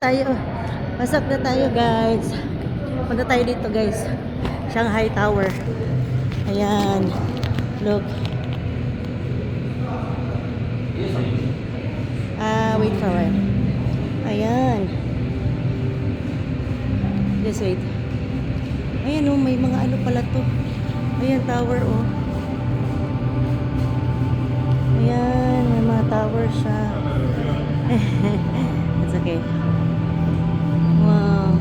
Tayo. Pasok na tayo, guys. Punta tayo dito, guys. Shanghai Tower. Ayan. Look. Wait for a while. Ayan. Just wait. Ayan, oh, may mga ano pala to. Ayan, tower, oh. Ayan, may mga tower siya. It's okay. Wow.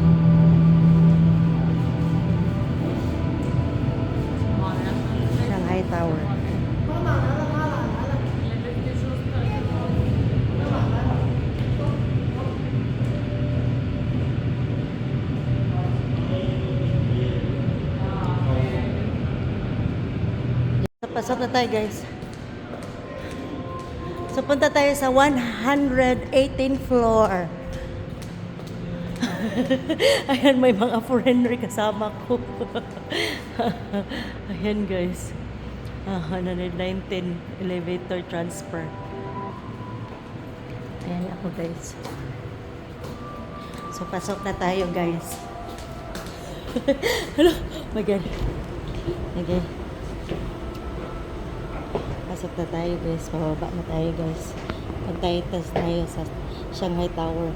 Shanghai Tower. Pasok na tayo, guys. So, punta tayo sa 118th floor. Ayan, may mga foreigner kasama ko. Ayan, guys. 119 elevator transfer. Ayan ako, guys. So, pasok na tayo, guys. Hello? Oh my God. Okay. Pasok na tayo, guys. Pababa na tayo, guys. Pagtaitas tayo sa Shanghai Tower.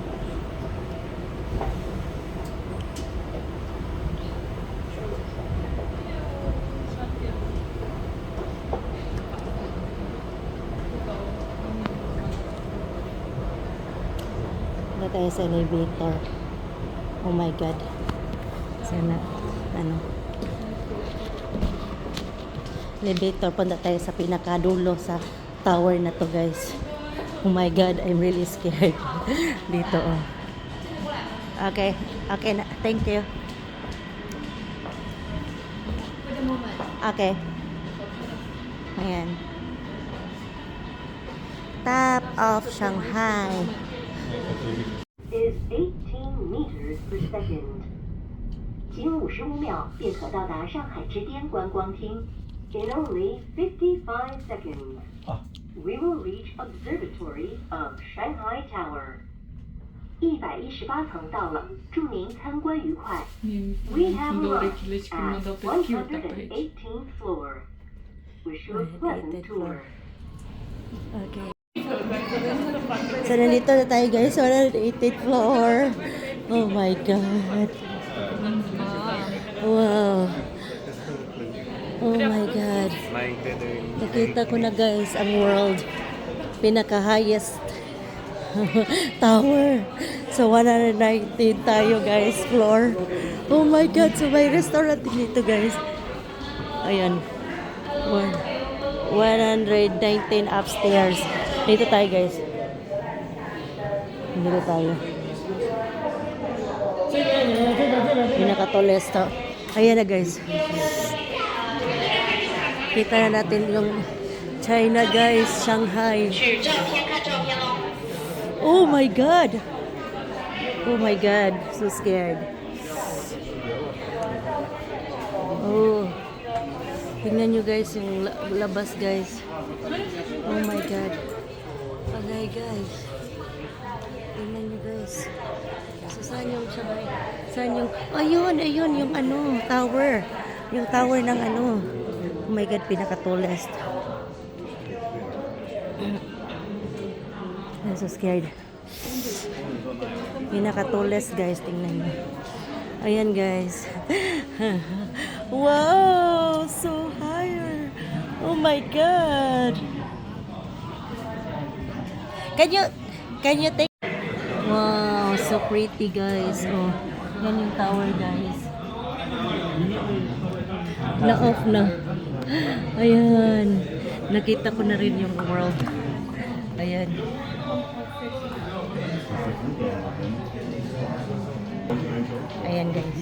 Punta tayo sa elevator. Oh my God. Sana, ano, elevator. Punta tayo sa pinakadulo sa tower na to, guys. Oh my God, I'm really scared. Dito, oh. Okay. Okay na. Thank you. Okay. Ayan. Top of Shanghai. Is 18 meters per second. 仅55秒便可到达上海之巅观光厅。In only 55 seconds, we will reach observatory of Shanghai Tower. 118层到了，祝您参观愉快。We have arrived at 118th floor. Wish you a pleasant tour. Okay. So, nandito na tayo, guys. 118th floor. Oh my God. Wow. Oh my God. Nakita ko na, guys, ang world pinaka-highest tower. So, 119 tayo, guys, floor. Oh my God. So, may restaurant dito, guys. Ayan. 119 upstairs. Dito tayo, guys. Dito tayo. Pinaka-tallest to. Ayan na, guys. Kita na natin yung China, guys. Shanghai. Oh my God. Oh my God. So scared. Oh. Tingnan nyo, guys, yung labas, guys. Oh my God. Okay, guys. Tingnan nyo, guys. So, saan yung Shanghai? Saan yung... Ayun, ayun, yung ano, tower. Yung tower ng ano. Oh my God, pinaka-tallest. I'm so scared. Pinaka-tallest, guys. Tingnan nyo. Ayan, guys. Wow! So higher. Oh my God. Can you take... Wow, so pretty, guys. Oh, yan yung tower, guys. Na-off na. Ayan. Nakita ko na rin yung world. Ayan. Ayan, guys.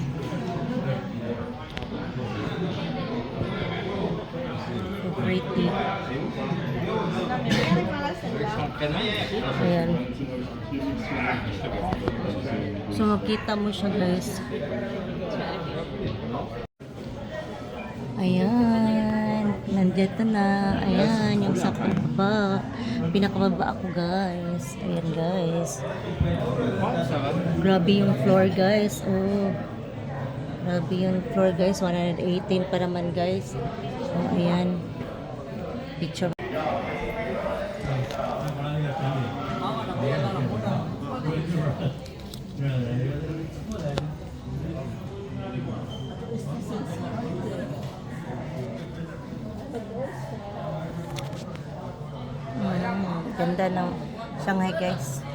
So pretty. Ayan. So makita mo siya, guys. Ayan. Nandito na. Ayan, yung sa baba. Pinakababa ako, guys. Ayan, guys. Grabe yung floor guys. Oh. Grabe yung floor guys. 118 pa naman guys. Oh, ayan. Picture. Ganda ng Shanghai guys.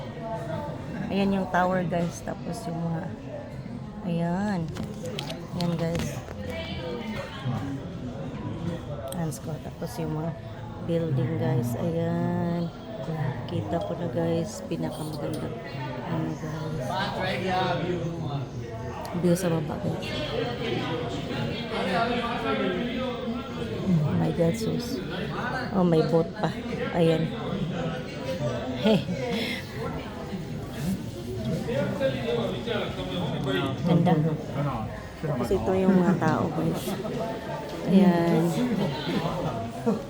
Ayan yung tower guys. Tapos yung mga ayan. Ayan guys. Hands ko. Tapos yung mga building guys. Ayan. Kita po na guys. Pinakamaganda. Ano guys. View sa baba guys. Oh my God sus. Oh may boat pa. Ayan. Hey. Ganda. Tapos ito yung mga tao guys. Ayan.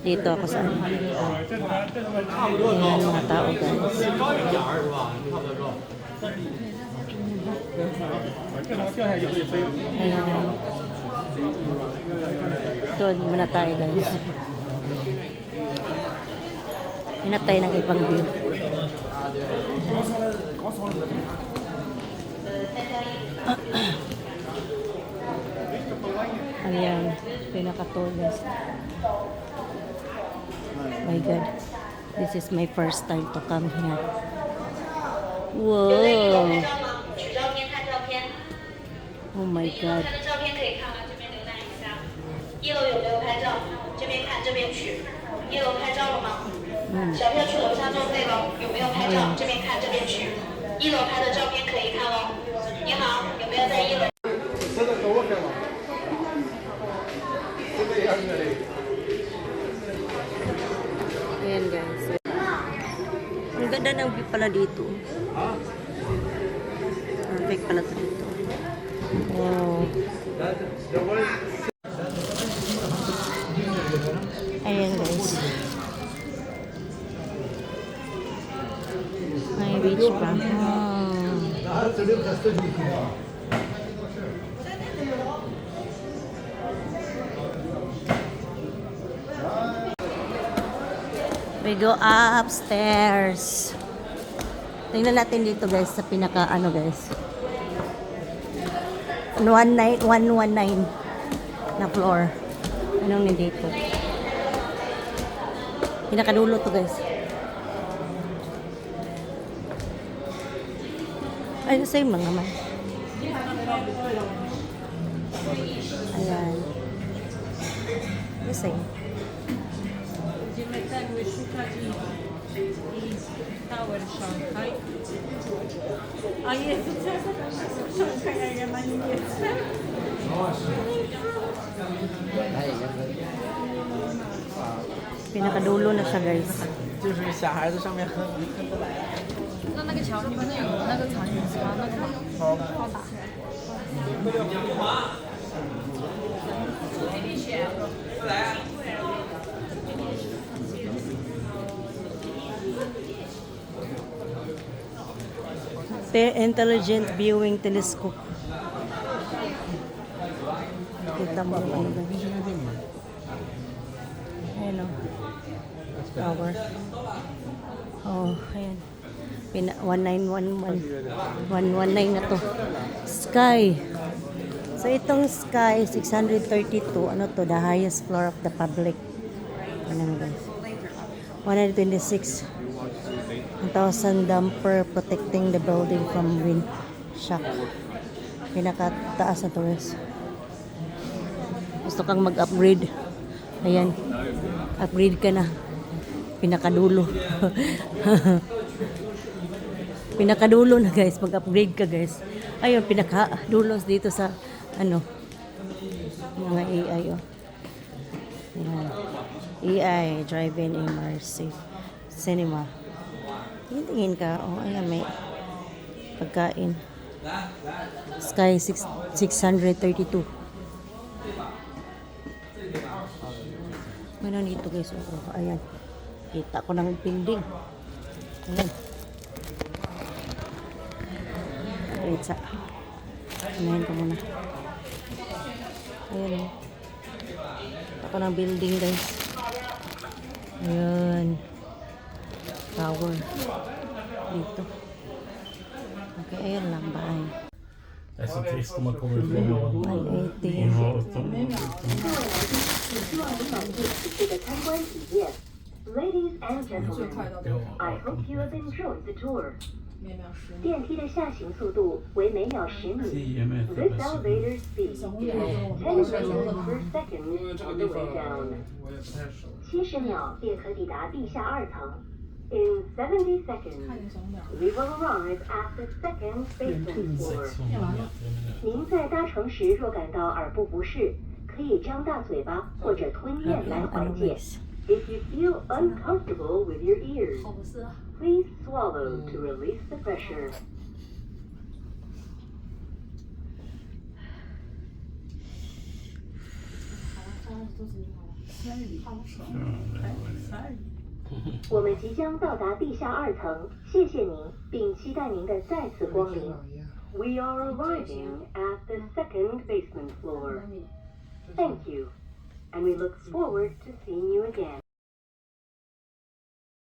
Dito ako sa ayan mga tao guys. Ayan. Ito muna tayo guys. Hinap tayo ng ibang view. Ayan, pinakatulas. My God, this is my first time to come here. Wow! Oh my God. 一楼有没有拍照？这边看，这边取。一楼拍照了吗？小票去楼下坐对了，有没有拍照？这边看，这边取。一楼拍的照片可以看哦。你好，有没有在一楼？ Ayan guys. Ang ganda ng view pala dito. Perfect pala ito dito. Wow. Ayan guys. May beach pa. We go upstairs. Tingnan natin dito guys sa pinaka ano guys. 119 na floor. Anong nandito? Pinakadulo to guys. Ay, same lang naman. Ayan. The same. Tower Shanghai. A jest Shanghai, ja na nim jestem. Pinakadulo na siya guys. 就是小孩子上面喝。那那个桥上面有那个长椅子吗？那个吗？好打。 Intelligent Viewing Telescope. Kita mo yung ano ba? Ayan o. Tower. Oh, ayan. 119 na to. Sky. So itong Sky 632, ano to, the highest floor of the public. Ano guys? 126. 1,000 damper protecting the building from wind shock. Pinakataas na to guys. Gusto kang mag-upgrade. Ayan. Upgrade ka na. Pinakadulo. Pinakadulo na guys. Mag-upgrade ka guys. Ayun, pinakadulo dito sa ano mga AI oh. Ayan. AI, drive-in immersive cinema. Tingin ka. Oh, ayan may pagkain. Sky 632. Ano dito guys? Oh, ayan. Kita ko ng building. Ayan. Wait sa. Unahin ko muna. Ayan o. Ako ng building guys. Ayan. Tower. Dito. Okay, ayan lang. Bye. Det är så trist om man kommer ifrån 180. Ladies and gentlemen, I hope you have enjoyed the tour. 电梯的下行速度为每秒10米。This elevator speed is 10 meters per second on the way down. 70秒便可抵达地下2层。In 70 seconds, we will arrive at the second basement floor. 您在搭乘时若感到耳部不适，可以张大嘴巴或者吞咽来缓解。If you feel uncomfortable with your ears, please swallow to release the pressure. Ja, det var det. 我们即将到达地下2层，谢谢您，并期待您的再次光临。We are arriving at the second basement floor. Thank you, and we look forward to seeing you again.